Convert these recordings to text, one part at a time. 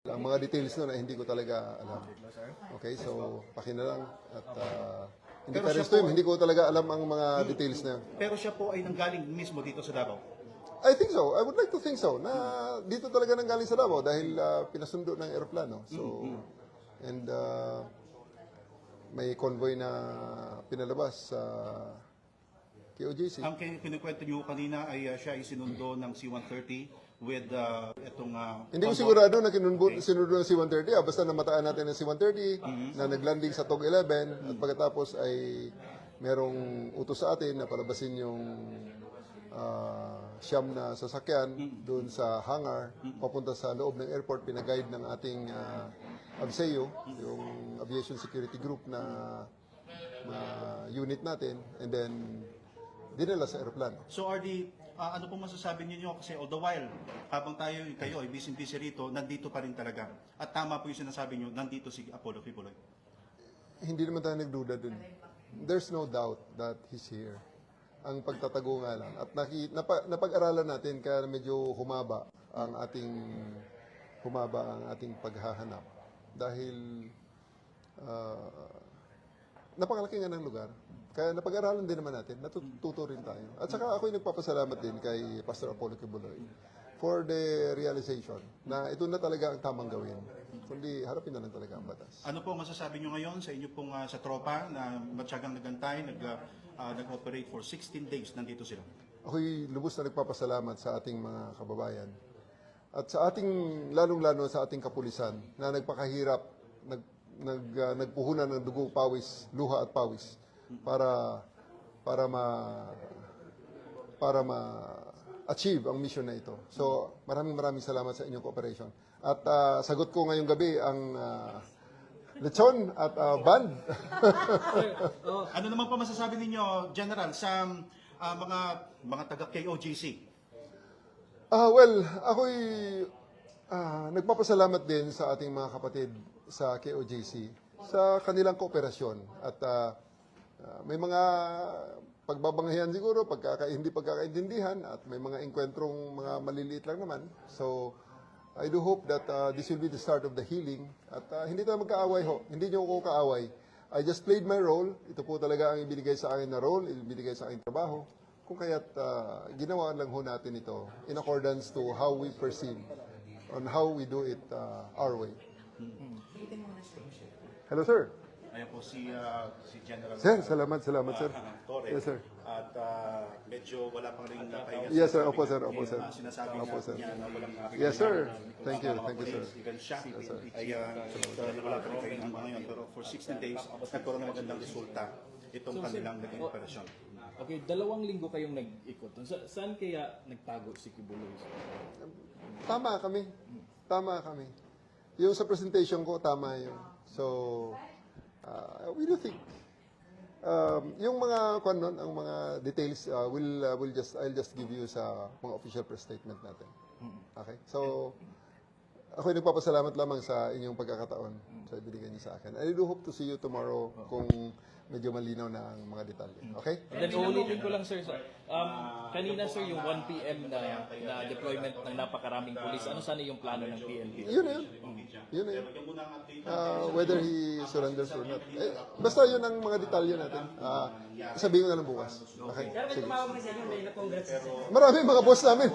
Ang mga details nun ay hindi ko talaga alam. Okay, so pakinalang at hindi Pero ka siya rin stream, po- hindi ko talaga alam ang mga details na yun. Pero siya po ay nanggaling mismo dito sa Davao. I think so. I would like to think so. Na dito talaga nanggaling sa Davao dahil pinasundo ng eroplano. So, and may convoy na pinalabas sa KOJC. Ang kinikwento niyo kanina ay siya ay sinundo ng C-130 with itong... Hindi ko sigurado na sinundo ng C-130. Basta namataan natin ng C-130 na naglanding sa TOG 11 at pagkatapos ay merong utos sa atin na palabasin yung siyam na sasakyan doon sa hangar papunta sa loob ng airport. Pinaguide ng ating ABSEO, yung Aviation Security Group na unit natin, and then dinala sa aeroplano. So RD, ano po masasabi niyo kasi all the while, habang kayo ay busy rito, nandito pa rin talaga. At tama po yung sinasabi niyo, nandito si Apollo Kibuloy. Hindi naman tayo nagduda dun. There's no doubt that he's here. Ang pagtatago nga lang. At napag-aralan natin kaya medyo humaba ang ating paghahanap. Dahil napakalaki nga ng lugar. Kaya napag-aralan din naman natin, natututo rin tayo. At saka ako'y nagpapasalamat din kay Pastor Apollo Kibuloy for the realization na ito na talaga ang tamang gawin. Kundi harapin na lang talaga ang batas. Ano po ang masasabi niyo ngayon sa inyo pong sa tropa na matyagang nagantay, nag-operate for 16 days, nandito sila? Ako'y lubos na nagpapasalamat sa ating mga kababayan. At sa ating, lalong-lalo sa ating kapulisan na nagpakahirap, nagpuhunan ng dugo, pawis, luha at pawis para ma-achieve ang mission na ito. So, maraming salamat sa inyong cooperation. At sagot ko ngayong gabi ang lechon at band. Ano naman po masasabi ninyo, General, sa mga taga-KOJC? Well, ako'y nagpapasalamat din sa ating mga kapatid sa KOJC sa kanilang kooperasyon. At may mga pagbabanghayan siguro, hindi pagkakaintindihan, at may mga engkwentrong mga maliliit lang naman. So, I do hope that this will be the start of the healing. At hindi tayo magkaaway ho. Hindi niyo ako kaaway. I just played my role. Ito po talaga ang ibinigay sa akin na role, ibinigay sa akin trabaho. Kung kaya't ginawa lang ho natin ito in accordance to how we perceive, on how we do it our way. Hello, sir. Ayan po si General. Sir, salamat, sir. Torre. Yes, sir. At medyo wala pang rin pahinga. Yes, sir. Opo, sir. Sinasabi Opo, sir. niya na walang Yes, sir. Thank you, sir. Even siya ay wala pa rin pahinga ngayon. Pero for 16 days, nagkaroon ng magandang resulta itong kanilang naging operasyon. Okay, 2 linggo kayong nag-ikot. Saan kaya nagtago si Kibuloy? Tama kami. Yung sa presentation ko, tama yun. So, we do think. Yung mga ang mga details I'll just give you sa mga official press statement natin. Okay? So ako ay nagpapasalamat lamang sa inyong pagkakataon sa ibinigay niyo sa akin. I do hope to see you tomorrow kung medyo malinaw na ang mga detalye. Okay? And then uulitin ko lang sir, kanina sir yung 1 PM na deployment ng napakaraming pulis, ano sana yung plano ng PNP? Yun na yun. Whether he surrenders or not. Basta yun ang mga detalye natin. Sabihin ko na lang bukas. Okay? Sige. Maraming mga boss namin.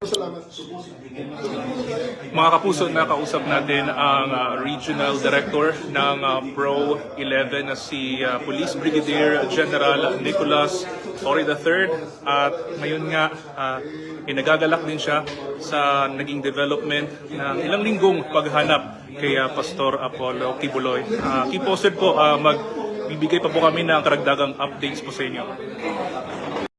Salamat. Mga kapuso, nakausap natin ang Regional Director ng Pro 11 na si Police Brigadier General Nicolas Torre III. At ngayon nga, inagagalak din siya sa naging development ng ilang linggong paghanap kay Pastor Apollo Kibuloy. Keep posted po, magbibigay pa po kami ng karagdagang updates po sa inyo.